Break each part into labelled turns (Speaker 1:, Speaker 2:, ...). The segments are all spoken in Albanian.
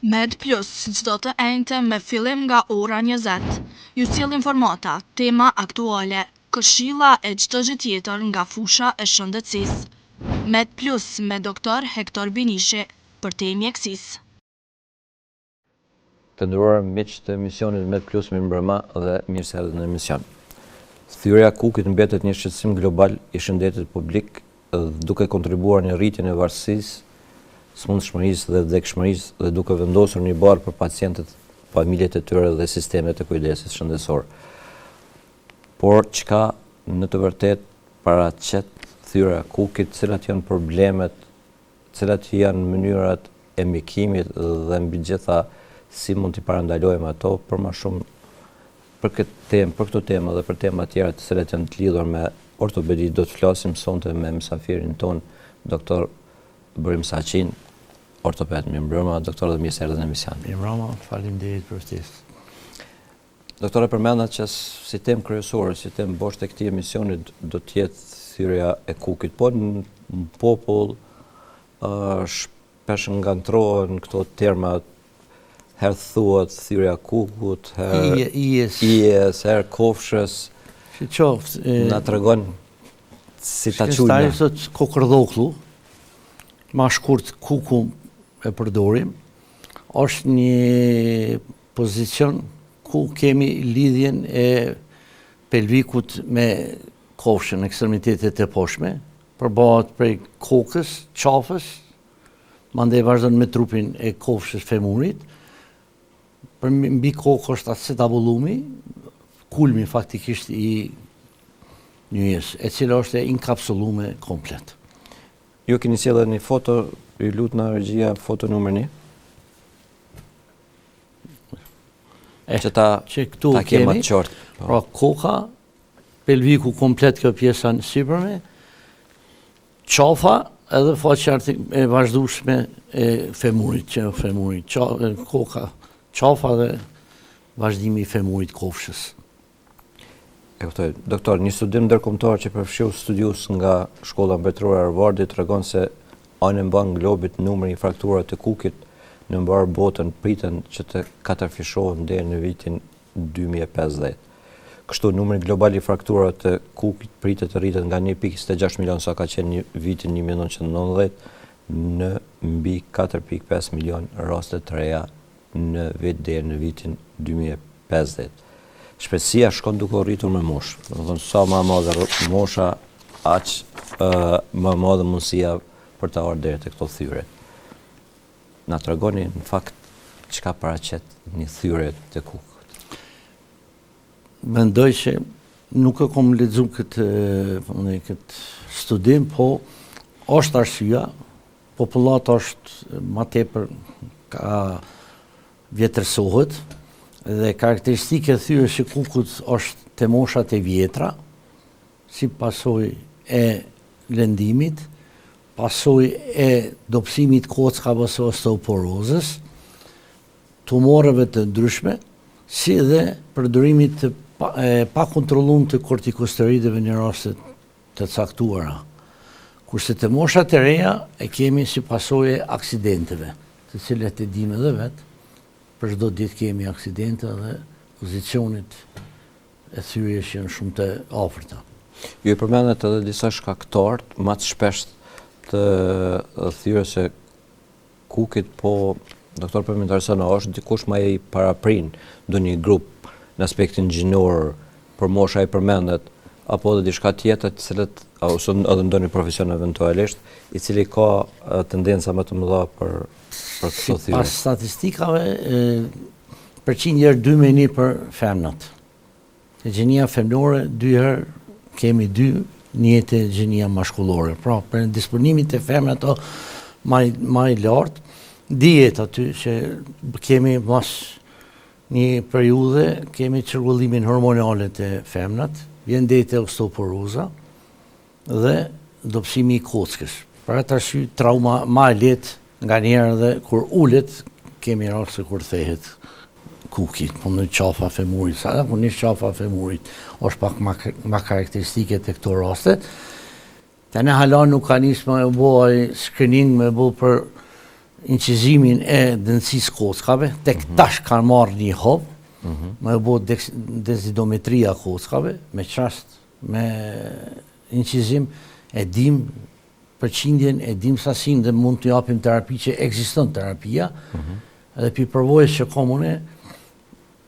Speaker 1: Med Plus, çdo të enjte me fillim nga ora 20. Ju sjell informata, tema aktuale, këshilla e çdo gjë tjetër nga fusha e shëndetësisë. Med Plus me doktor Hektor Binishi për te mjekësisë.
Speaker 2: Të nderuar miq të emisionit Med Plus, mirëmbrëma dhe mirë se erdhët në emision. Thyrja e kukit mbetet një shqetësim global i shëndetit publik, duke kontribuar në rritjen e varësisë, smundshmërisë dhe vdekshmërisë dhe duke vendosur një barë për pacientët, familjet e tyre dhe sistemet e kujdesit shëndetësor. Por çka në të vërtetë paraqet thyrja e kukit, cilat janë problemet, cilat janë mënyrat e mjekimit dhe mbi gjitha si mund t'i parandalojmë ato, për më shumë për këto temë dhe për tema tjera të cilat janë të lidhur me ortopedi, do të flasim sonte me mësafirin ton, doktor Burim Saqin, ortoped. Mirëmbrëma, doktor, dhe mirë se erdhët në emision.
Speaker 3: Mirëmbrëma, faleminderit për ftesë.
Speaker 2: Doktore, përmendat që si temë kryesore, si temë bosh të këtij emisioni do të jetë thyrja e kukit, po në popull shpesh ngantrohen këto terma, herë thuhet thyrja e kukut, herë ijes, herë kofshës.
Speaker 3: Si qoftë,
Speaker 2: na tregon si ta quajmë.
Speaker 3: Shkencëtari thotë kokërdhokullu, ma shkurt kuku e përdorim, është një pozicion ku kemi lidhjen e pelvikut me kofshën, ekstremitetet e poshtme, përbohet prej kokës, qafës, mandej vazhdon me trupin e kofshës femurit, për mbi kokë është acetabulumi, kulmi faktikisht i njëjës, e cila është e inkapsulume komplet.
Speaker 2: Ju keni sjellë një foto, ju lut na regjia, foto numër 1. Që
Speaker 3: këtu
Speaker 2: kemi atë qartë.
Speaker 3: Pra koka, pelviku komplet, kjo pjesa në sipërme, qafa edhe faqja e vazhdueshme e femurit, koka, qafa dhe vazhdimi i femurit kofshës.
Speaker 2: Doktor, një studim ndërkombëtar që përfshiu studius nga Shkolla Mbretërore e Harvardit tregon se anë mban globit numri i frakturave të kukit në mbar botën priten që të katërfishohen deri në vitin 2050. Kështu numri global i frakturave të kukit pritet të rritet nga 1.26 milion sa ka qenë në vitin 1990 në mbi 4.5 milion raste të reja në vit deri në vitin 2050. Shpejtësia shkon duke rritur me moshë. Domethënë sa më e madhe mosha, aq më e madhe mundësia për të ardhur deri te këto thyrje. Na tregoni në fakt çka paraqet një thyrje të kukut.
Speaker 3: Mendoj që nuk e kam lexuar këtë studim, po është arsyeja, popullata është më tepër ka vjetërsohet, dhe karakteristike e thyrjes së kukut është te moshat e vjetra, si pasojë e lëndimit, pasojë e dobësimit kockave ose osteoporozës, tumoreve të ndryshme, si dhe përdorimit të pakontrolluar të kortikosteroidëve në raste të caktuara. Kurse te moshat e reja e kemi si pasojë aksidenteve, të cilat e dimë edhe vetë. Për çdo ditë kemi aksidente dhe pozicionit e thyrjes janë shumë të afërta.
Speaker 2: Ju e përmendet edhe disa shkaktarë më të shpesh të thyrjes së kukit, po doktor po më intereson, është dikush më i paraprin ndonjë grup në aspektin gjinor, për mosha i përmendet, apo edhe diçka tjetër të cilët ose edhe ndonjë profesion eventualisht, i cili ka tendenca më të mëdha për këto thyrje.
Speaker 3: Pas statistikave, përqindja është 2-1 për femnat. Te gjenia femnore 2 herë kemi 2, një te gjenia mashkullore. Pra, për disponimit e femnat më i lartë, dihet aty që kemi mas një periudhe, kemi çrregullimin hormonale të femnat, vjen deri te osteoporoza dhe dobësimi i kockës. Për atë arsye trauma më e lehtë nga njerë dhe kur ullet, kemi raste kur thehet kukit, po në qafa femurit, sa po një qafa femurit, është pak ma karakteristike të këto raste. Të ne hala nuk ka njës me bo screening me bo për incizimin e dënësisë kockave, tek tash kanë marrë një hop, më e bo desidometria kockave, me qast, me incizim, e dim përqindjen, e dim sasin dhe mund të japim terapi që ekziston terapia, edhe pi përvojës që komune,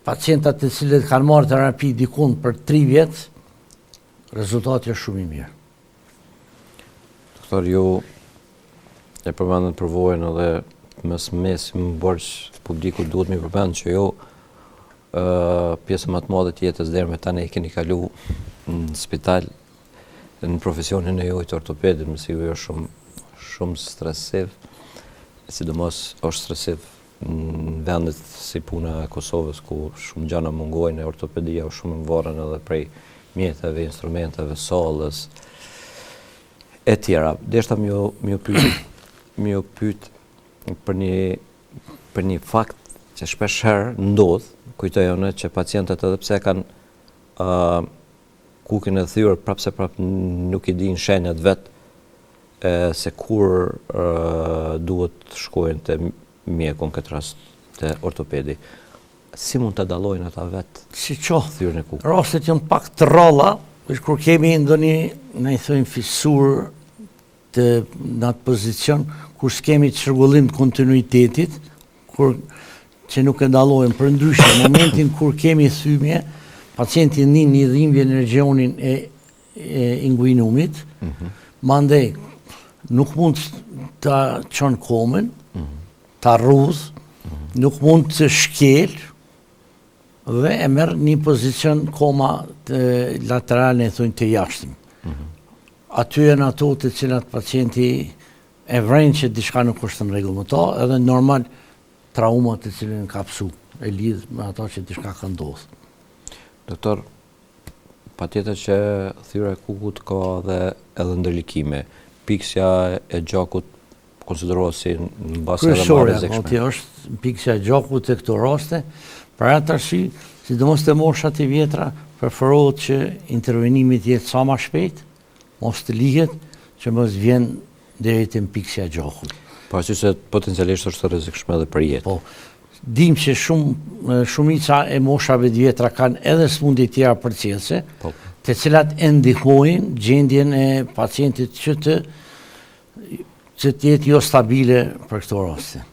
Speaker 3: pacientat të cilët kanë marrë terapi dikun për 3 vjet, rezultati është shumë i mirë.
Speaker 2: Doktor, ju e përmendën përvojën edhe mes më borç publiku duhet mi përmend që ju pjesën më të madhe të jetës deri me tani e keni kalu në spital në profesionin e juaj të ortopedit, më siguri është shumë stresiv, sidomos është stresiv në vendet si puna e Kosovës ku shumë gjana mungojnë, e ortopedia është shumë varën edhe prej mjeteve, instrumenteve, sallës e tjera. Deshta më ju pyet për një fakt që shpesh herë ndodh, kujtojone që pacientët edhe pse kanë kukën e thyrë prapse nuk i din shenjat vetë se kur duhet shkojnë të mjekun, këtë rast të ortopedi. Si mund të dallojnë ata vetë thyrën e kukës?
Speaker 3: Rastet janë pak të rralla, është kur kemi ndonjë, ne i thojmë fisur në atë pozicion, kur s'kemi çrregullim të kontinuitetit, që nuk e dallojmë. Për ndryshe, në momentin kur kemi thymje, pacienti nin një dhimbje në regionin e inguinumit, mandej nuk mund ta çon komën, ta rrudh, nuk mund të shkel dhe e merr një pozicion koma lateral, ne thonë të jashtëm. Aty janë ato të cilat pacienti e vren që diçka nuk është në rregull me to, edhe normal traumat të cilën ka psu, e lidh me ato që diçka ka ndodhur.
Speaker 2: Doktor, patjetër që thyra e kukut ka edhe ndërlikime. Piksja e gjakut konsiderohet si në base edhe më rrezikshme.
Speaker 3: Kryesore, është piksja e gjakut të këto raste, për atë arsye, sidomos te moshat e vjetra, preferohet që intervenimi të jetë sa më shpejt, mos të lihet, që mos vjen deri te piksja e gjakut.
Speaker 2: Pasi se potencialisht është rrezikshme edhe për jetë.
Speaker 3: Po, dim që shumica e moshave të vjetra kanë edhe sëmundje tjera përcjellëse, të cilat e ndihmojnë gjendjen e pacientit që të jetë jo stabile për këto raste.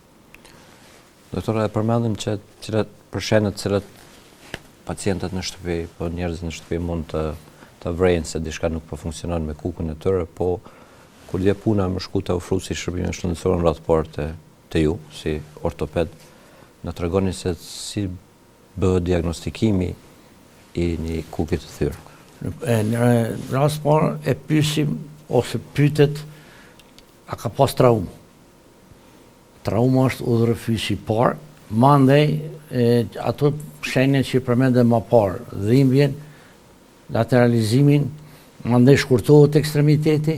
Speaker 2: Doktora, e përmendim që për shenjat cilat pacientët në shtëpi, po njerëzit në shtëpi mund të vrejnë se diçka nuk po funksionon me kukën e tyre, po kur dhe puna më shku të ofru si shërbime shëndetësore në radhë parë të ju, si ortoped, në të regoni se si bëhet diagnostikimi i një kuke të thyrë.
Speaker 3: Në radhë parë e pyesim ose pyetet a ka pas traumë. Trauma është udhërëfysi i parë, mandej ato shenjat që përmendëm më parë, dhimbjen, lateralizimin, mandej shkurtohet ekstremiteti,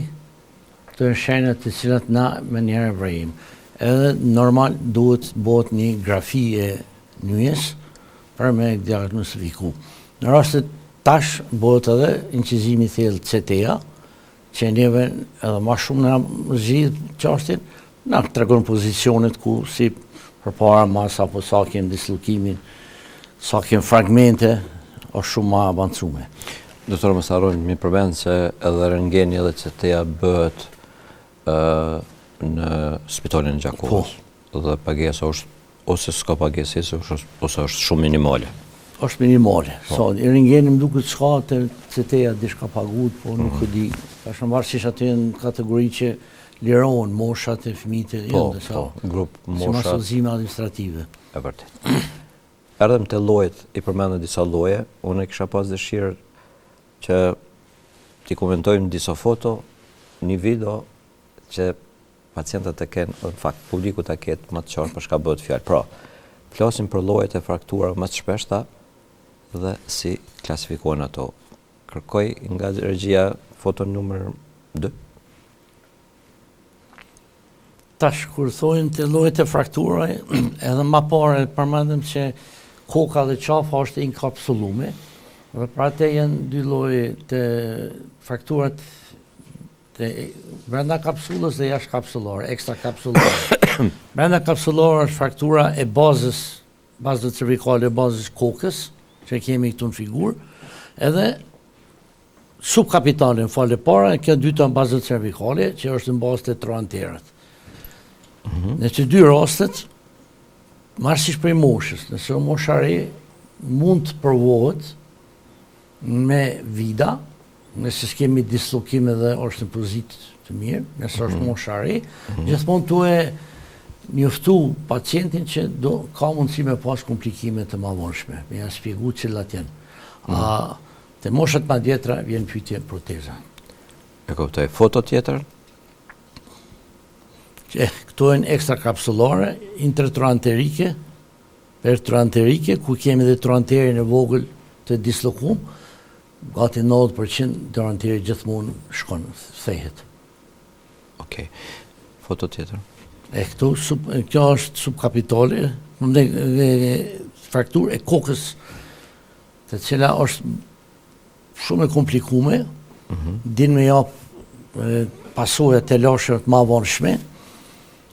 Speaker 3: këto janë shenjat të cilat na me njerë vrejim. Edhe normal duhet bëhet një grafi e nyjes për me diagnostifiku. Në rastet tash bëhet edhe incizimi thellë CTA, që neve edhe ma shumë në zgjidh qashtin, na tregon pozicionet ku si përpara masa apo sa kem dislokimin, sa kem fragmente, është shumë ma avancume.
Speaker 2: Doktor, më sarojnë, mi përmend se edhe rentgeni edhe CTA bëhet në spitalin e Gjakovës. Dhe pagesa është, ose s'ka pagesë, ose është shumë minimale.
Speaker 3: Është minimale. Rentgeni më duket s'ka të CTA diçka pagut, po nuk e di. Tash në varësisht aty në kategori që lirohen moshat e fëmijët e
Speaker 2: grup moshat.
Speaker 3: Si masozime administrative.
Speaker 2: E vërtet. Erdhëm te llojet, i përmendën disa lloje, unë kisha pas dëshirë që t'i komentojmë disa foto, një video që pacientët të kenë, në fakt publiku të ketë më të qartë për çka bëhet fjalë. Pra, flasim për llojet e frakturave më të shpeshta dhe si klasifikohen ato. Kërkoj nga regjia foto numër 2.
Speaker 3: Tash, kur thojnë të llojet e frakturave, edhe më parë përmendëm që koka dhe qafa është inkapsulume, dhe pra te janë dy lloje të frakturat brenda kapsulës dhe jashtë kapsullore, ekstra kapsullore. Brenda kapsullore është fraktura e bazës cervikale, bazës kokës, që kemi këtu në figurë, edhe subkapitale në falë e para, kjo dyta në bazët cervikale, që është në bazë të troanterët. Në që dy rastet, marrësisht prej moshës, nëse moshare mund të provohet me vida, nëse s'kemi dislokime dhe është në pozitë të mirë, nëse është moshare, gjithmonë tu e njoftu pacientin që ka mundësi me pas komplikime të mëdhenshme, me ja shpjegu cilat janë. Te moshat ma djetra vjen pyetje proteza.
Speaker 2: E kuptoj. Foto tjetër?
Speaker 3: Këto janë ekstra kapsullare, intertroanterike, pertroanterike, ku kemi dhe troanterin e vogël të dislokum, gati 90% troanteri gjithmonë shkon, thehet.
Speaker 2: Okej. Foto tjetër?
Speaker 3: Kjo është subkapitale, frakturë e kokës, të cila është shumë e komplikume, din me japë pasojat të lashëve të mëdhenshme.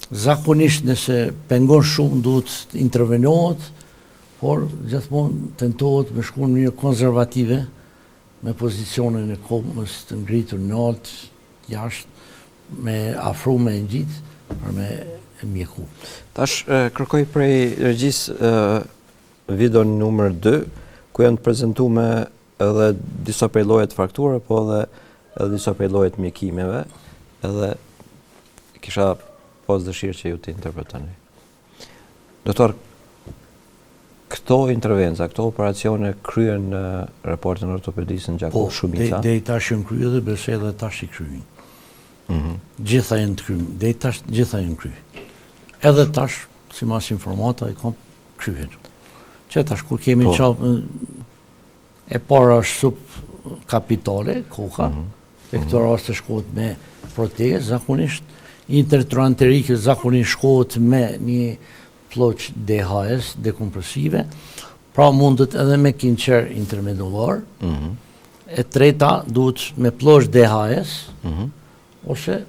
Speaker 3: Zakonisht nëse pengon shumë duhet të intervenohet, por gjithmonë tentohet me shku në mënyrë konservative, me pozicionin e komës të ngritur në alt, jashtë, me afru me ngjit, për me mjeku.
Speaker 2: Tash kërkoj prej regjisë video numër 2, ku janë të prezentuar edhe disa prej llojet frakturë, po edhe disa prej llojet mjekimeve, edhe kisha pas dëshirë që ju të interpretoni. Doktor, këto intervenca, këto operacione kryen në raportin ortopedisë në Gjakov Shumica?
Speaker 3: Po, deri tash janë kryer dhe besoj edhe tash i kryejnë. Gjitha janë të kryer, deri tash gjitha janë kryer. Edhe tash, sipas informata, i kam kryer. Që tash kur kemi e para është subkapitale, koka, te këto raste shkohet me protezë, zakonisht intertroanterike zakonisht shkohet me një ploq DHS, dekompresive, pra mundet edhe me kinqer intermedullar, e treta duhet me ploq DHS, ose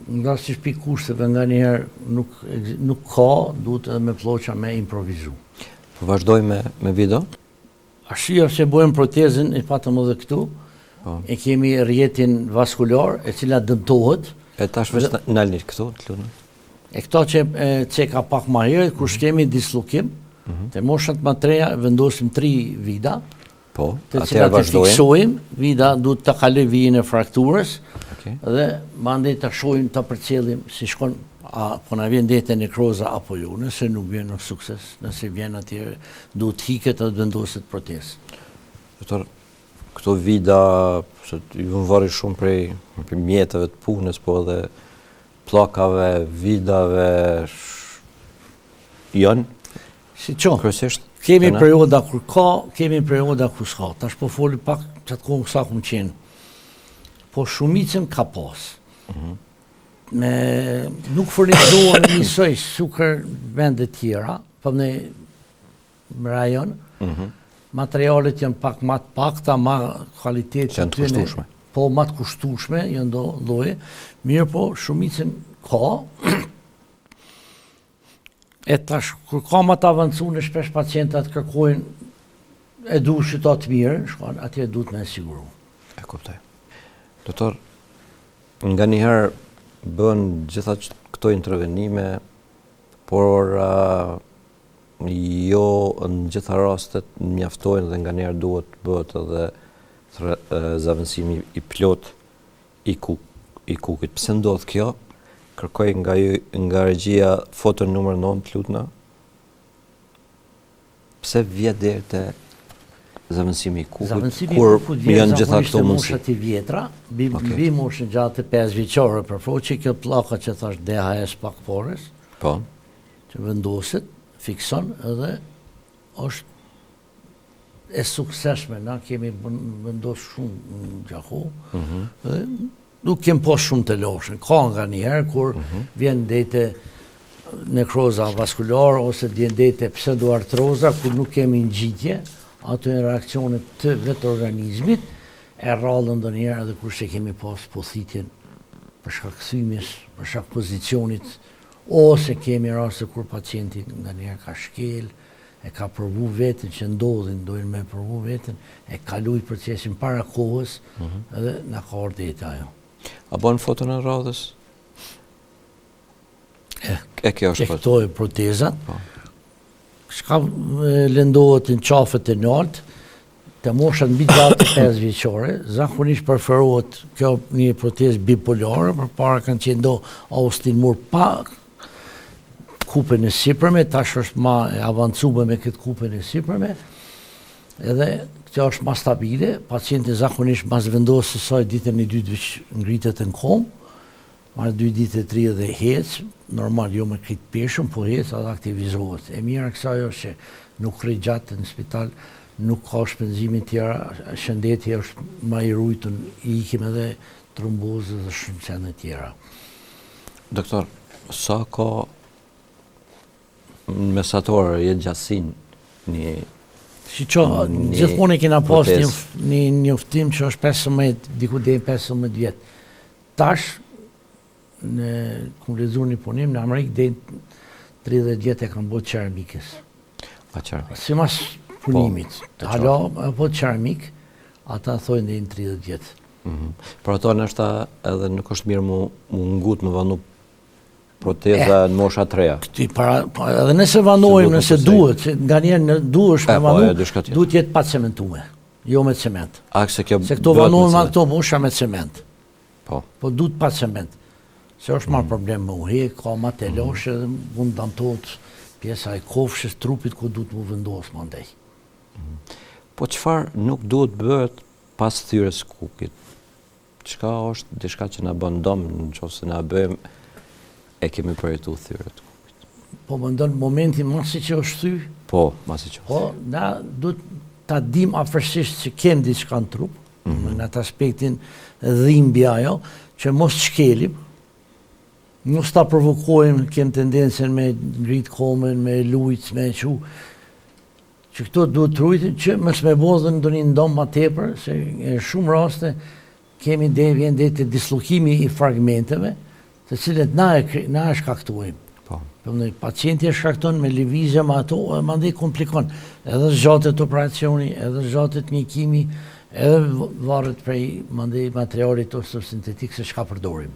Speaker 3: nga si shpi kushteve nga njëherë nuk ka, duhet edhe me ploqa me improvizu.
Speaker 2: Vazhdoj me video?
Speaker 3: Arsyeja se bojmë protezën, e patëm edhe këtu, e kemi rjetin vaskular, e cila dëmtohet.
Speaker 2: E tash veç nalni këtu, të lutem.
Speaker 3: E këto që ceka pak ma herët, kur kemi dislokim, te moshat ma treja vendosim 3 vida, të cilat të fiksojmë, vida duhet të kaloj vijën e frakturës, dhe mandej të shohim të përcjellim si shkon, po na vjen dete nekroza apo jo, nëse nuk vjen në sukses, nëse vjen atje duhet hiket dhe vendoset protezë.
Speaker 2: Doktor, këto vida, ju varri shumë prej mjetëve të punës, po edhe pllakave, vidave, janë?
Speaker 3: Si qo,
Speaker 2: kryesisht
Speaker 3: kemi perioda kur ka, kemi perioda kur s'ka. Tash po foli pak qatë kohë sa kum qenë. Po shumicën ka pas. Nuk furnizohen njësoj sukër vende tjera, po në rajon, materialet janë pak ma të pakta, ma kvalitet
Speaker 2: që janë të kushtueshme.
Speaker 3: Po ma të kushtueshme, janë do lloje, mirë po shumicën ka. E tash, kur ka ma të avancuar, shpesh pacientat kërkojnë e du shqyta të mirë, shkon, atje duhet me siguru.
Speaker 2: E kuptoj. Doktor, nga njëherë bën gjitha këto intervenime, por jo në gjitha rastet mjaftojnë dhe nga njerë duhet bëhet edhe zavendësimi i plot i kukit. Pse ndodh kjo? Kërkoj nga regjia foto numër 9 të lutna. Pse vjet deri te zavendësimi i kukit, kur janë gjitha këto mundësi?
Speaker 3: Moshat i vjetra, mbi moshën gjatë 5 vjeçore, përfo që kjo pllaka që thash DHS pak porës, që vendoset, fikson edhe është e suksesshme. Na kemi vendos shumë në Gjakov, dhe nuk kem pas shumë të lashën. Ka nga njëherë kur vjen dete nekroza vaskulare ose vjen dete pseudoartroza, kur nuk kemi ngjitje, ato janë reakcionet të vetë organizmit, e rrallën ndonjëherë edhe kur se kemi pas pothitjen për shkak kthymes, për shkak pozicionit, ose kemi raste kur pacienti nganjëherë ka shkel, e ka provu veten që ndodhin, dojnë me provu veten, e ka luajt procesin para kohës, edhe na ka ardhur ajo.
Speaker 2: A bën foton e radhës? Kjo është
Speaker 3: këto e protezat, shka lëndohet në qafët e lartë, të moshat mbi 65 vjeçare, zakonisht preferohet kjo një protezë bipolare, përpara kanë qenë do austin-mur pa kupën e sipërme, tash është ma e avancuar me këtë kupën e sipërme, edhe kjo është ma stabile, pacienti zakonisht mas vendosjes së saj ditën e dytë ngritet në komë, marrë 2 ditë e 3 dhe hec, normal jo me kritë peshëm, po hec edhe aktivizohet. E mira kësaj është që nuk rri gjatë në spital, nuk ka shpenzime tjera, shëndeti është ma i rujtën, i ikim edhe trombozë dhe shëmqene tjera.
Speaker 2: Doktor, sa ka mesatore jetë gjatësin një
Speaker 3: gjithmonë e kena pas një njoftim që është 15, diku deri 15 vjetë. Tash, kur lexuar një punim në Amerikë deri 30 vjetë e kanë bërë qeramikës. Si mas punimit. Hala apo qeramik, ata thojnë deri në 30 vjetë.
Speaker 2: Por ato nështë edhe nuk është mirë mu ngut me vanu proteza në mosha 3.
Speaker 3: Edhe nëse vanojmë, nëse duhet, nga njerë duhesh me vanu, duhet jetë pa cementume, jo me cement.
Speaker 2: Se
Speaker 3: këto vanojmë me këto mosha me cement. Po duhet pa cement. Se është marrë problem me uhe, ka ma të loshe dhe mund të damtohet pjesa e kofshës trupit ku duhet mu vendosë më ndaj.
Speaker 2: Po qëfar nuk duhet bëhet pas thyrës kukit? Qëka është diçka që na bën dom në qoftë se na bëjmë e kemi përjetu thyrët kukit?
Speaker 3: Po më ndonë momenti masi që është thy?
Speaker 2: Po, masi që është.
Speaker 3: Po, na duhet ta dim afërsisht që kem diçka në trup, në atë aspektin dhimbja ajo, që mos shkelim, mos ta provokojmë, kem tendencën me ngrit komen, me lujt, me që këto duhet trujtin, që mos me bodhën ndonjë ndom ma tepër, se në shumë raste kemi vjen deri te dislokimi i fragmenteve, të cilët na e shkaktojmë. Pacienti e shkakton me lëvizje me ato, e mandej komplikon. Edhe zgjatet operacioni, edhe zgjatet mjekimi, edhe varet prej mandej materialit ose sintetik se çka përdorim.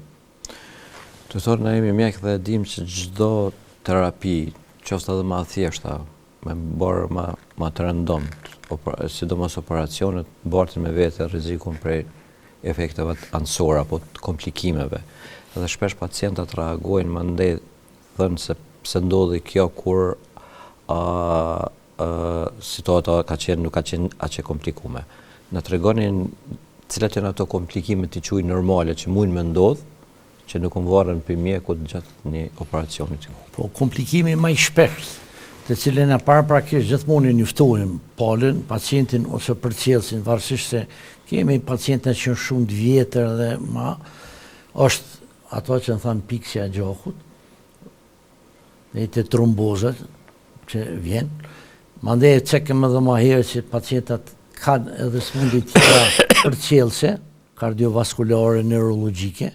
Speaker 2: Doktor, na jemi mjek dhe dim që çdo terapi, qoftë edhe më e thjeshta, me bërë ma të rëndomt, sidomos operacionet, bartin me vete rrezikun prej efekteve anësore apo të komplikimeve. Dhe shpesh pacientat reagojnë mandej thënë se ndodhi kjo kur situata nuk ka qenë aq e komplikume. Na tregonin cilat janë ato komplikime të quaj normale që mund me ndodh, që nuk varën për mjekut gjatë një operacionit.
Speaker 3: Po komplikimi më i shpesh, të cilën e paraprakisht gjithmonë njoftojmë palën, pacientin ose përcjellësin, varësisht se kemi pacientë që janë shumë të vjetër dhe ma është ato që në thanë piksja e gjakut, dhe të trombozat që vjen. Mandej e cekëm edhe ma herë që pacientat kanë edhe smundje tjera përcjellëse, kardiovaskulare, neurologjike.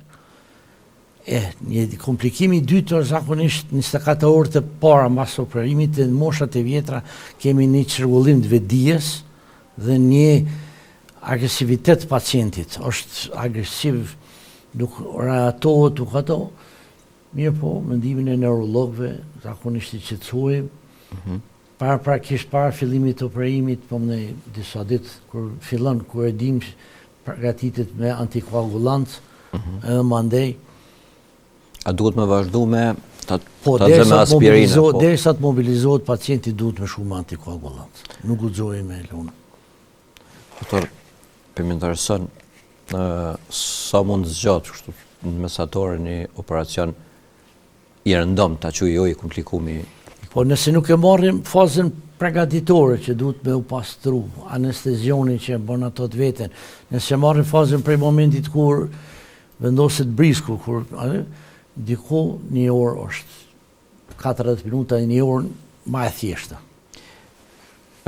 Speaker 3: Një komplikimi i dytë është zakonisht 24 orë të para mbas operimit, në moshat e vjetra kemi një çrregullim të vetdijes dhe një agresivitet pacientit. Është agresiv, nuk reatohet, nuk ato. Mirë po, mendimin e neurologëve, zakonisht i qetësojmë. Paraprakisht para fillimit të operimit, po në disa ditë kur fillon, kur e dim përgatitet me antikoagulant, edhe mandej.
Speaker 2: A duhet me vazhdu me ta zëmë aspirinë?
Speaker 3: Derisa të mobilizohet pacienti duhet me shumë antikoagulant. Nuk guxojmë me lunë.
Speaker 2: Doktor, për më intereson, sa mund zgjatë kështu në mesatore një operacion i rëndom, ta quaj jo i komplikumi?
Speaker 3: Po nëse nuk e marrim fazën përgatitore që duhet me u pastru, anestezioni që bën ato të veten, nëse marrim fazën prej momentit kur vendoset brisku, kur diku një orë është 40 minuta, një orë ma e thjeshta.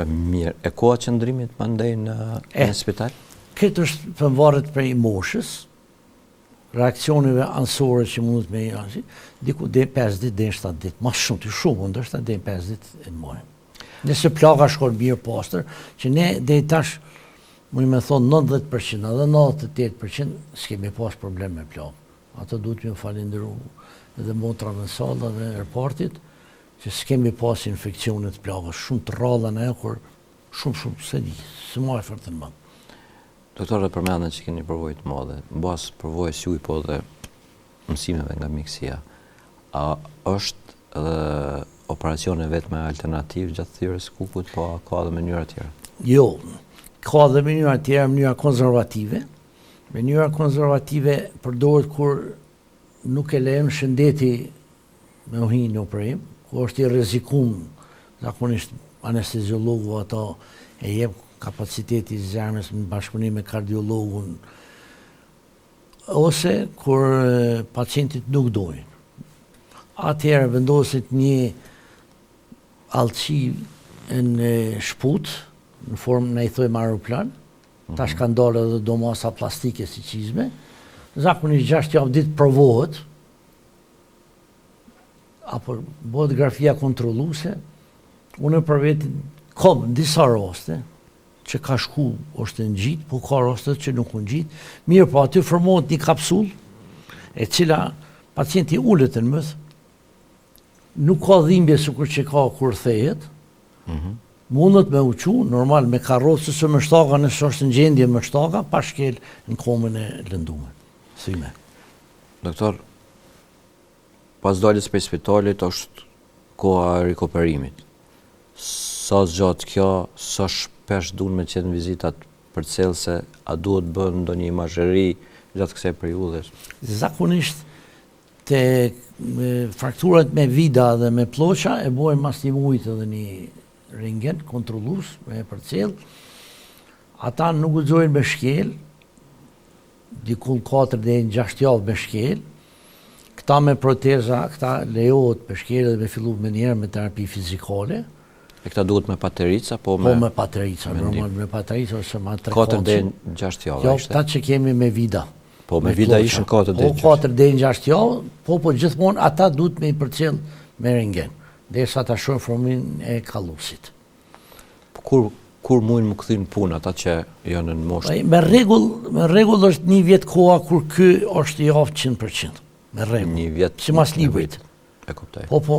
Speaker 2: Mirë, e koha qëndrimit mandej në spital?
Speaker 3: Këtë është përvaret prej moshës, reakcionive anësore që mund të me janë, diku dhe 5 ditë dhe 7 ditë, ma shumë të shumë, ndërshëta dhe 5 ditë e mojë. Nëse plaga shkon mirë pastër, që ne dhe tash, më me thonë 90% edhe 98% s'kemi pas problem me plagë. Ato duhet me falenderu edhe motra në salla dhe airportit, që s'kemi pas infekcionet plagës, shumë të rralla në e, kur shumë, se di, së ma e fërtën më.
Speaker 2: Doktore, përmendën që keni përvojë të madhe, mbas përvojës juaj po dhe mësimeve nga mjekësia, a është edhe operacione vetëm alternativë gjatë thirrjes së kukut, po ka edhe mënyra tjera?
Speaker 3: Jo, ka dhe mënyra tjera, mënyra konservative. Mënyra konservative përdoret kur nuk e lejon shëndeti me u hinë në operim, ku është i rrezikum, zakonisht anesteziologu ato e jep kapaciteti i zemrës në bashkëpunim me kardiologun, ose kur pacientit nuk dojnë. Atëherë vendoset një allëqi në shput, në formë në i thojmë aeroplan, tash ka ndalë edhe do masa plastike si qizme, zakonisht 6 javë ditë provohet, apo bëhet grafia kontrolluese, unë për vetin kom disa raste, që ka shku është në gjitë, po ka rastet që nuk në gjitë, mirë po aty formohet një kapsull, e cila pacienti ullet në mëth, nuk ka dhimbje sukur që ka kur thejet, mundet me uqu, normal me karrocë së mështaka nësë është në gjendje mështaka, pa shkel në komën e lëndume. Thyme.
Speaker 2: Doktor, pas daljes prej spitalit është koha e rikuperimit. Sa zgjatë kjo, sa shpesh duhen me qenë vizitat përcellëse, a duhet bën ndonjë imazheri gjatë kësaj periudhe?
Speaker 3: Zakonisht te frakturat me vida dhe me ploqa e bojnë mas një mujt edhe një rentgen kontrollues me përcjell. Ata nuk guxojnë me shkel, diku 4 deri në 6 javë me shkel. Këta me proteza, këta lejohet me shkel dhe me fillu me njerë me terapi fizikale.
Speaker 2: E këta duhet me paterica, po me...
Speaker 3: Po me paterica, normal me paterica ose me
Speaker 2: 4 deri në 6 javë.
Speaker 3: Jo, këta që kemi me vida.
Speaker 2: Po me vida ishin 4 deri në 6
Speaker 3: javë. Po 4 deri në 6 javë, po gjithmonë ata duhet me i përcjell me rentgen, derisa ta shohin formin e kallusit.
Speaker 2: Kur mujnë më kthin punë ata që janë në moshë?
Speaker 3: Me rregull është 1 vjet koha kur ky është i aftë 100%. Me rregull.
Speaker 2: 1 vjet.
Speaker 3: Si mas librit.
Speaker 2: E kuptoj.
Speaker 3: Po,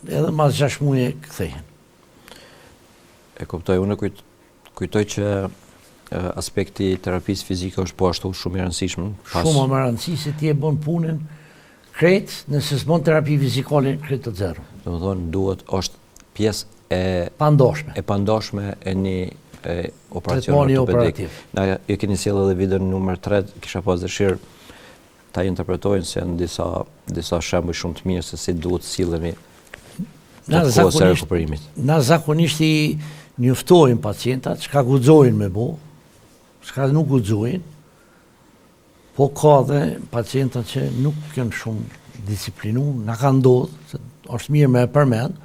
Speaker 3: edhe mas 6 muaj kthehen.
Speaker 2: E kuptoj, unë kujtoj që aspekti i terapisë fizike është po ashtu shumë i rëndësishëm.
Speaker 3: Shumë më rëndësi se ti e bën punën krejt, nëse s'bën terapi fizikale krejt të zero.
Speaker 2: Domethënë duhet është pjesë e pandashme e një operacioni ortopedik. Na e keni sjellë edhe videon numër 3, kisha pas dëshirë ta interpretojnë se janë disa shembuj shumë të mirë se si duhet sillemi gjatë kohës së rikuperimit.
Speaker 3: Na zakonisht i njoftojnë pacientat, çka guxojnë me bo, çka nuk guxojnë, po ka dhe pacientat që nuk janë shumë disiplinu, na ka ndodhur, se është mirë me e përmend,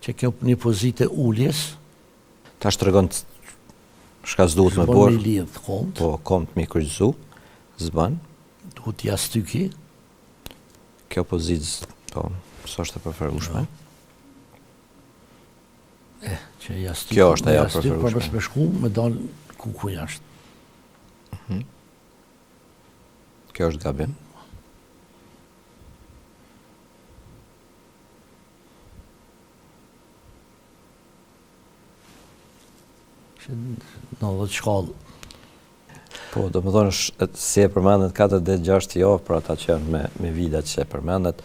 Speaker 3: që kjo një pozitë ulljes.
Speaker 2: Ta shtregon shka s'duhet me bërë,
Speaker 3: me lidh komt.
Speaker 2: Po komt me kryqëzu, zban.
Speaker 3: Duhet ja styki.
Speaker 2: Kjo pozitë, po, s'është e preferueshme.
Speaker 3: Që ja styki.
Speaker 2: Kjo është ajo preferueshme.
Speaker 3: Për me shku, me dal kuku jashtë.
Speaker 2: Kjo është gabim.
Speaker 3: Në dhe shkallë.
Speaker 2: Po, do më thonë, si e përmendet 4 deri 6 javë për ata që janë me vidat që e përmendet,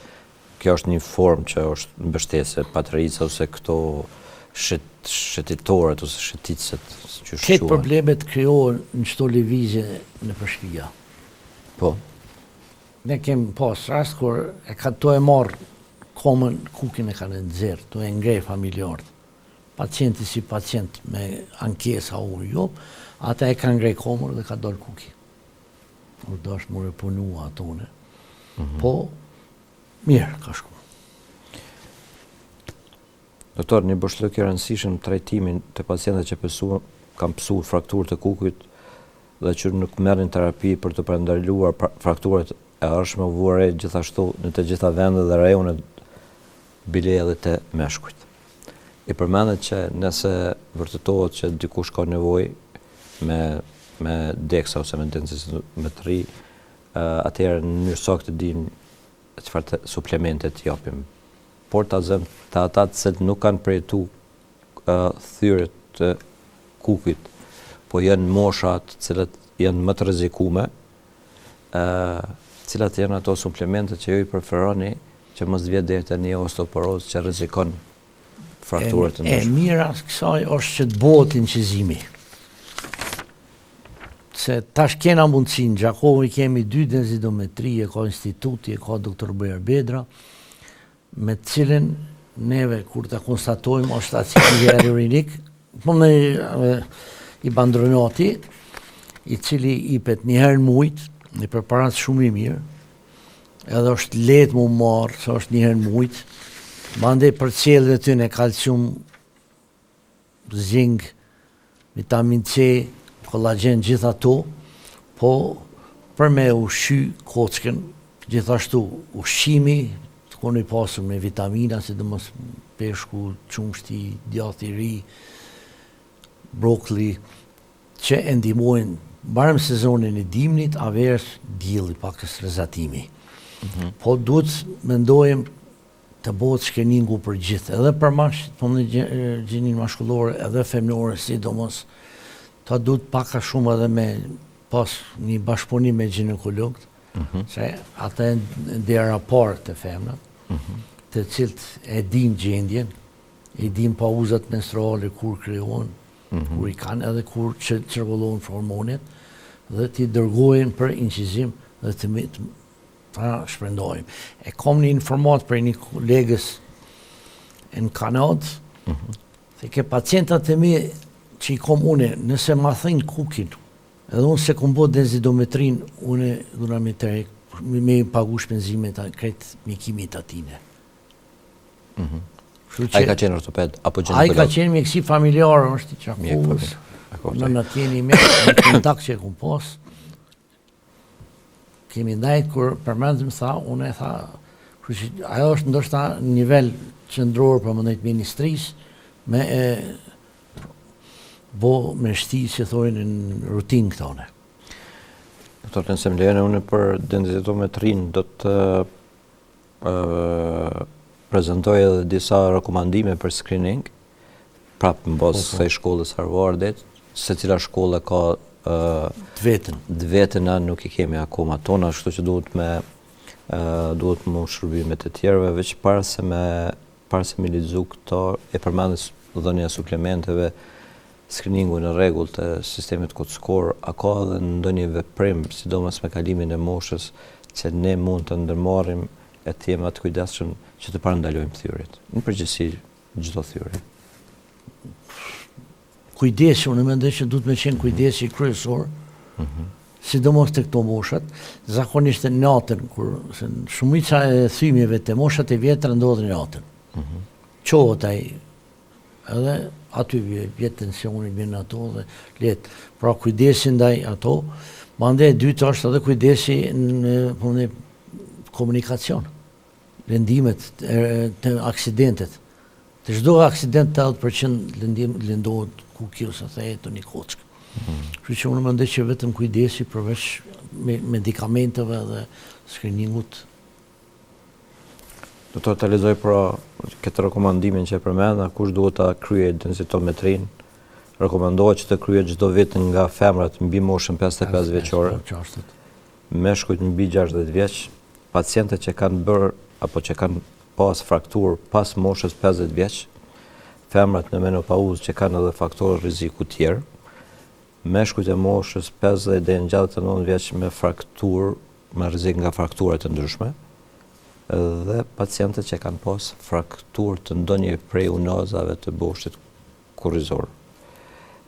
Speaker 2: kjo është një formë që është mbështese, paterica ose këto shëtitoret ose shëticet që shquajnë.
Speaker 3: Këtë problemet krijohen në çdo lëvizje në përshpia.
Speaker 2: Po.
Speaker 3: Ne kemi pas rast kur to e marrë komën, kukin e kanë nxjerr, to e ngrej familjarët. Pacienti si pacient me ankesa u jo, ata e kanë ngrej komër dhe ka dalë kuki. Kur dash më repunua atone. Po, mirë ka shku.
Speaker 2: Doktor, një bështëllëk e rëndësishëm trajtimin të pacientët që kanë pësuar frakturë të kukut dhe që nuk merrin terapi për të parandaluar frakturat e arshme vuare gjithashtu në të gjitha vendet dhe rajonet bile edhe të meshkujt. I përmendet që nëse vërtetohet që dikush ka nevojë me deksa ose me densitometri, atëherë në mënyrë saktë dinë çfarë suplemente të japim. Por ta zëm të ata që nuk kanë përjetuar thyrjet të kukit, po janë moshat cilat janë më të rrezikume, cilat janë ato suplemente që ju i preferoni që mos vjet deri te një osteoporozë që rrezikon frakturat e
Speaker 3: ndryshme. E mira kësaj është që të bëhet incizimi. Se tash kena mundësinë, Gjakovi kemi 2 densitometri, e ka instituti, e ka doktor Bojar Bedra, me të cilin neve kur ta konstatojmë është acidi hialurinik, po me i bandronati, i cili i pet një herë në mujt, një preparat shumë i mirë, edhe është lehtë mu marrë, se është një herë në mujt, mande për cellëve ty në kalcium, zing, vitamin C, kollagen, gjitha ato, po për me ushqy kockën, gjithashtu ushqimi, të koni pasur me vitamina, sidomos peshku, qumshti, djathi i ri, brokoli, që e ndihmojnë barëm sezonin e dimnit, a verës dielli pakës rrezatimi. Po duhet mendojmë të bëhet screeningu për gjithë, edhe për gjinin mashkullore, edhe femnore, sidomos, ta duhet paka shumë edhe me pas një bashkëpunim me ginekologët, se ata e ndera parë të femnat, të cilët e din gjendjen, e din pauzat menstruale kur krijohen, kur i kanë edhe kur që çrregullohen hormonet, dhe t'i dërgojnë për incizim dhe ta shpërndojmë. E kom një informat për një kolegës në Kanadë, se ke pacientat e mi që i kom une, nëse ma thënë kukin, edhe unë se kom bot densitometrin, une dhuna me pagu shpenzimet kretë mikimit atine.
Speaker 2: A i ka qenë ortoped apo
Speaker 3: ginekolog? A i ka qenë mjekësi familjarë, është i Qakovës, në në tjeni me kontakt që e kom pas. Kemi ndajt kur përmendëm tha, unë e tha, ajo është ndoshta nivel qendror për mëndajt ministrisë, me bo me shti që thojnë në rutinë këtone.
Speaker 2: Doktor, nëse më lejene, unë për densitometrin do të prezentoj edhe disa rekomandime për screening, prapë në bazë të shkollës Harvardit, se cila shkolla ka
Speaker 3: të
Speaker 2: vetën, nuk i kemi akoma tona, kështu që duhet më shërbimet e tjerëve, veç para se me lexu këto, e përmendës dhënia suplementeve, screeningu në rregull të sistemit kockor, a ka edhe ndonjë veprim, sidomos me kalimin e moshës, që ne mund të ndërmarrim e të jemi atë kujdesshëm që të parandalojmë thyrjet. Në përgjithësi çdo thyrje.
Speaker 3: Kujdesi, unë mendoj që duhet me qenë kujdesi kryesor, sidomos të këto moshat, zakonisht e natën, kur shumica e thymjeve të moshat e vjetra ndodhen natën. Qohet ai, edhe aty vjet tensioni, vjen ato dhe letë. Pra kujdesi ndaj ato, mande e dytë është edhe kujdesi në komunikacion, lëndimet të aksidentet. Të çdo aksident 80% lëndohet kuki ose thehet një kockë. Kështu që unë mendoj që vetëm kujdesi përveç medikamenteve dhe screeningut.
Speaker 2: Do të lexoj pra këtë rekomandimin që e përmenda, kush duhet ta kryejë densitometrin. Rekomandohet që të kryejë çdo vit nga femrat mbi moshën 55 vjeçore, meshkujt mbi 60 vjeç, pacientët që kanë bërë apo që kanë pas frakturë pas moshës 50 vjeç, femrat në menopauzë që kanë edhe faktorë rreziku tjerë, meshkujt e moshës 50 deri në 69 vjeç me frakturë, me rrezik nga fraktura të ndryshme, dhe pacientët që kanë pas frakturë të ndonjë prej unazave të boshtit kurrizor.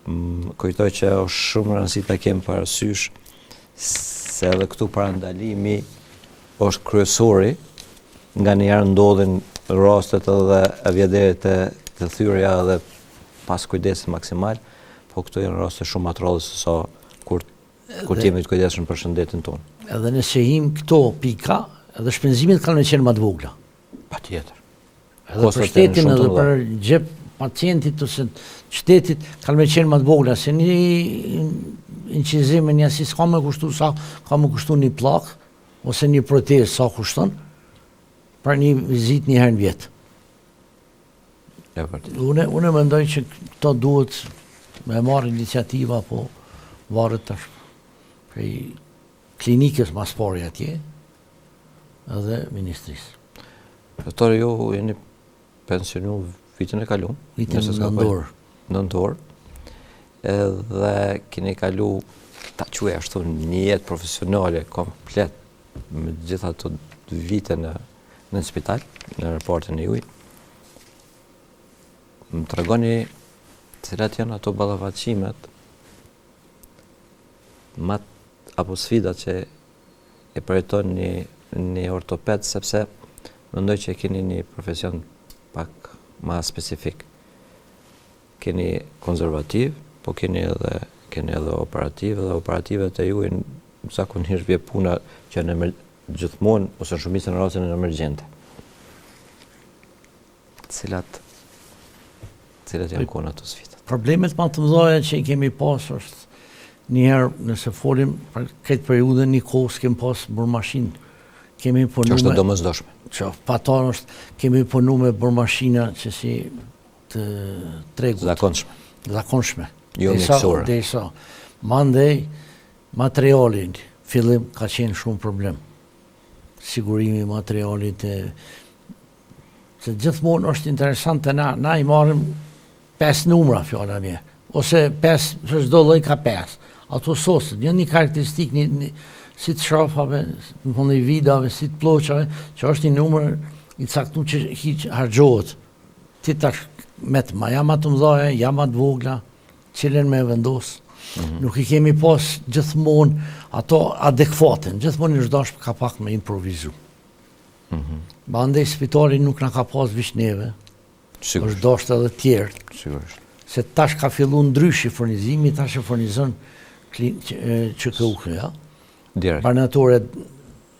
Speaker 2: Kujtoj që është shumë rëndësi ta kemi parasysh se edhe këtu parandalimi është kryesori, nga njerë ndodhin rastet edhe vjedhjet të thyrja edhe pas kujdesit maksimal, po këtu janë raste shumë atë rrallë se sa kur kur të jemi të kujdesshëm për shëndetin tonë.
Speaker 3: Edhe nëse him këto pika, edhe shpenzimet kanë me qenë më të vogla.
Speaker 2: Patjetër.
Speaker 3: Edhe për shtetin edhe për gjep pacientit ose qytetit kanë me qenë më të vogla, se një incizim e një asis ka me kushtu sa ka me kushtu një plak ose një protezë sa kushton për një vizit një herë në vjetë. Unë mendoj që këto duhet me marrë iniciativa, po varet tash prej klinikës mas pari atje edhe ministrisë.
Speaker 2: Doktore, ju jeni pensionu vitin e kalum.
Speaker 3: Vitin nëndor.
Speaker 2: Nëndor. Edhe keni kalu, ta quaj ashtu, një jetë profesionale komplet me gjitha ato vite në spital, në raportin e juaj. Më tregoni cilat janë ato ballavaqimet apo sfidat që e përjeton një ortoped, sepse mendoj që keni një profesion pak ma specifik. Keni konservativ, po keni edhe operativ, dhe operativet e juaj zakonisht vjen puna që në gjithmonë ose në shumicën e rasteve në emergjente. Cilat janë konë ato sfidat?
Speaker 3: Problemet më të mëdha që i kemi pas është njëherë nëse folim për këtë periudhë një kohë s'kem pas burmashinë. Kemi punu
Speaker 2: që është domosdoshme.
Speaker 3: Që patar është kemi punu me burmashina që si të tregut. Zakonshme.
Speaker 2: Jo miksore.
Speaker 3: Derisa mandej materialin fillim ka qenë shumë problem. Sigurimi i materialit se gjithmonë është interesante na i marrim 5 numra fjala mje, ose 5, që çdo lloj ka 5. Ato sosët, janë një karakteristik, si të shrafave, në vidave, si të ploqave, që është një numër i caktuar që hiç harxhohet. Ti tash me të maja ma të mëdha, ja ma të vogla, cilën me vendos. Nuk i kemi pas gjithmonë ato adekuate, gjithmonë çdo dash ka pak me improvizu. Mandej spitali nuk na ka pas vish neve. Është dashtë edhe tjerë.
Speaker 2: Sigurisht.
Speaker 3: Se tash ka fillu ndryshi furnizimi, tash e furnizon QKU-ja. Ja? Barnatorët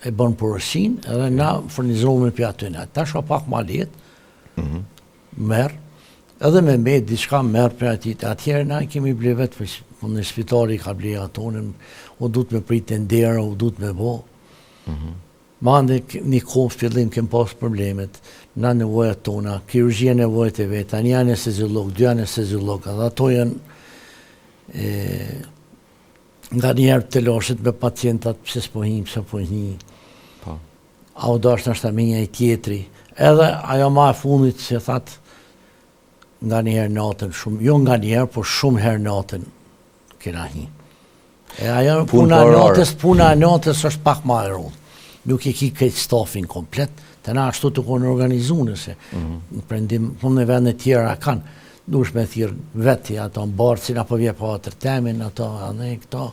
Speaker 3: e bën porosin, edhe na furnizohemi për atyne. Tash ka pak ma letë, merë, edhe me diçka merë për atit. Atjerë na kemi ble vetë, në spitali ka ble atonën, u du të me pritë ndera, u du të me bo. Mande një kohë fillim kem pas problemet, na nevojat tona, kirurgjia nevojat e veta, një anesteziolog, 2 anesteziolog, edhe ato janë nga njerë të lashet me pacientat, pse s'po him, pse po hi. A u dash nështë aminja i tjetri. Edhe ajo ma e fundit që thatë nga njerë natën, shumë, jo nga njerë, por shumë herë natën kena hi. E ajo puna e natës është pak ma e rrëllë. Nuk e ki këtë stafin komplet, të na ashtu të konë organizu nëse në prendim, punë në vendet tjera kanë, dush me thirë veti ato në barcin, apo vje pa atër temin, ato, anë e këto.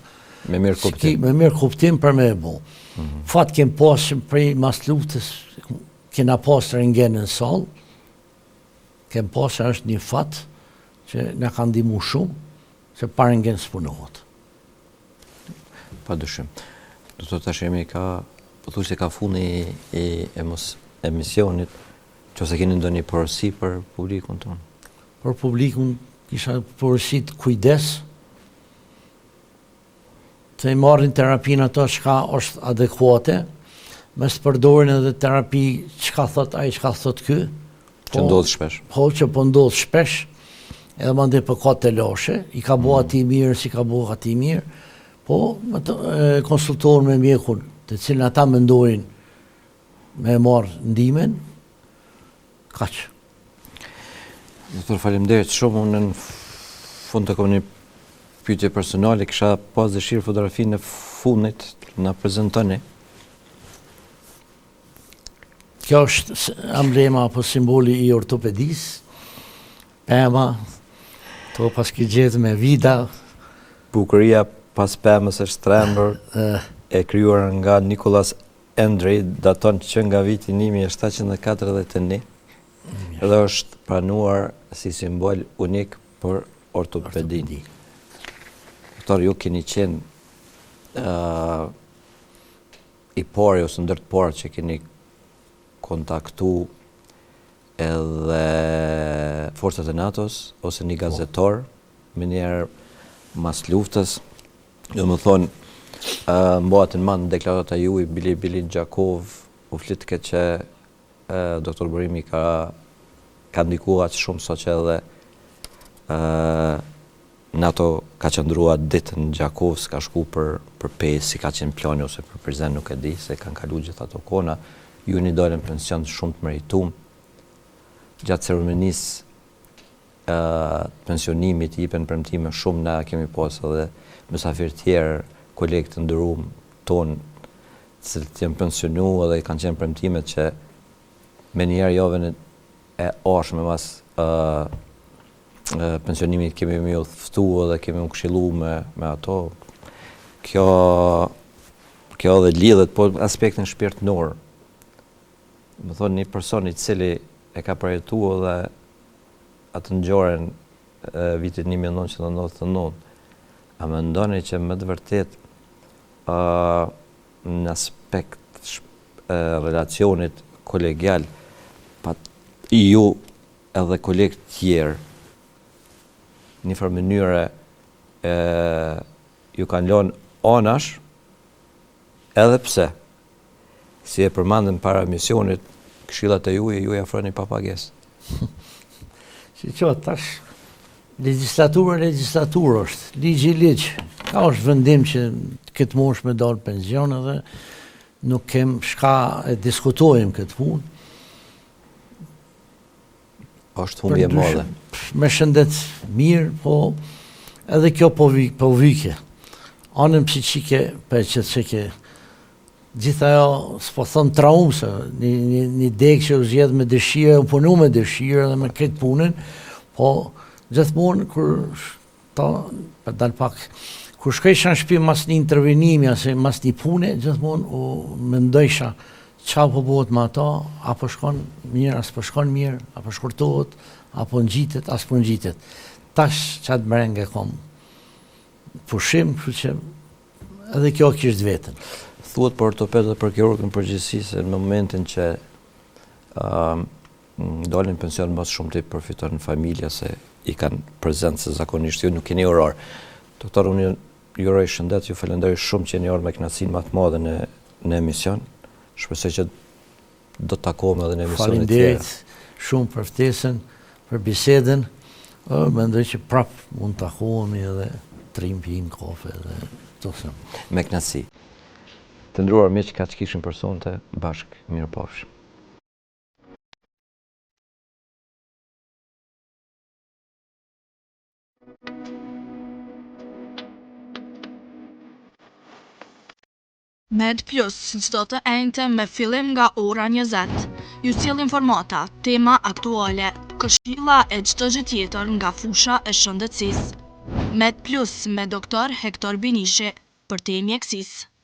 Speaker 2: Me mirë kuptim.
Speaker 3: Me mirë kuptim për me e bo. Fat kem pasë prej mas luftës, kena pasë rëngen në salë, kem pasë është një fat që në kanë dimu shumë, se pa rëngen s'punohet.
Speaker 2: Pa dushim. Do të tash jemi po se ka funi i emisionit, që ose keni ndonjë porosi për publikun tonë?
Speaker 3: Për publikun kisha porosit kujdes, të i marrin terapinë ato çka është adekuate, me së përdorin edhe terapi çka thot ai, çka thot ky.
Speaker 2: Që ndodh shpesh.
Speaker 3: Po, që po ndodh shpesh, edhe mandej për ka të lashe, i ka bo ati mirë, si ka bo ati mirë, po konsultohen me mjekun, të cilën ata mendojnë me marrë ndimen, kaq.
Speaker 2: Doktor, faleminderit shumë. Unë në fund të kom një pyetje personale, kisha pas dëshirë fotografinë në fundit na prezentoni.
Speaker 3: Kjo është emblema apo simboli i ortopedisë, pema, to pas ki gjithë me vida.
Speaker 2: Bukuria pas pemës është trembur, e krijuar nga Nicholas Andrei, daton që nga viti 1741, edhe është pranuar si simbol unik për ortopedi. Doktor, ju keni qenë i pari ose ndër të parë që keni kontaktu edhe forcat e NATO-s ose një gazetor me njerë mas luftës, do më thonë, mbohet në manë deklarata ju i Bili Gjakov u flitke që doktor Borimi ka ndikua që shumë sa që edhe NATO ka qëndrua ditën në Gjakov, s'ka shku për pesë, si ka qenë plani ose për prezent nuk e di, se kanë kalu gjithë ato kona, ju një dojnë në pension shumë të meritum. Gjatë ceremonisë pensionimit i ipen premtime shumë, na kemi pas edhe mysafir tjerë, kolegë të ndërum tonë, cilët jenë pensionu edhe i kanë qenë premtimet që me njerë javën e ashme mas pensionimit kemi më udhëftu dhe kemi më këshillu me ato. Kjo dhe lidhet, po aspektin shpirtënor. Më thonë një person i cili e ka përjetu dhe atë ngjarjen vitit 1999, a më ndoni që më të vërtet në aspekt relacionit kolegjal i ju edhe kolegë tjerë një farë mënyre ju kanë lënë anash, edhe pse si e përmandën para misionit, këshillat e ju afroni pa pagesë.
Speaker 3: Si që tash legislatura është, ligj. Ka është vendim që këtë mosh me dalë pension edhe nuk kem shka e diskutojmë këtë punë.
Speaker 2: Është humbje e madhe.
Speaker 3: Me shëndet mirë, po edhe kjo po vike. Anën psiqike, për që gjitha jo, s'po thonë traumëse, një dekë që u zjedh me dëshirë, u punu me dëshirë dhe me këtë punën, po gjithmonë, për dalë pak, kur shkojsha në shtëpi mas një intervenimi, ose mas një pune, gjithmonë u mendojsha qa po bëhet me ato, apo shkon mirë, as po shkon mirë, apo shkurtohet, apo ngjitet, as po ngjitet. Tash qatë mrenge kom pushim, kështu që edhe kjo kishtë vetën.
Speaker 2: Thuhet për ortoped dhe për kirurg në përgjithësi se në momentin që dalin pension mas shumë të i përfiton në familja se i kanë prezent se zakonisht ju nuk keni orar. Doktor, unë ju uroj shëndet, ju falenderoj shumë që jeni orë me kënaqësinë më të madhe në emision. Shpresoj që do të takohemi edhe në emisione tjera.
Speaker 3: Faleminderit shumë për ftesën, për bisedën. Mendoj që prapë mund të takohemi edhe trim pijim kafe dhe këto.
Speaker 2: Me kënaqësi. Të nderuar miq, kaq kishim për sonte, bashkë mirupafshim.
Speaker 1: Med Plus, çdo të enjte me fillim nga ora 20. Ju sjell informata, tema aktuale, këshilla e çdo gjë tjetër nga fusha e shëndetësisë. Med Plus me doktor Hektor Binishi, për te mjekësisë.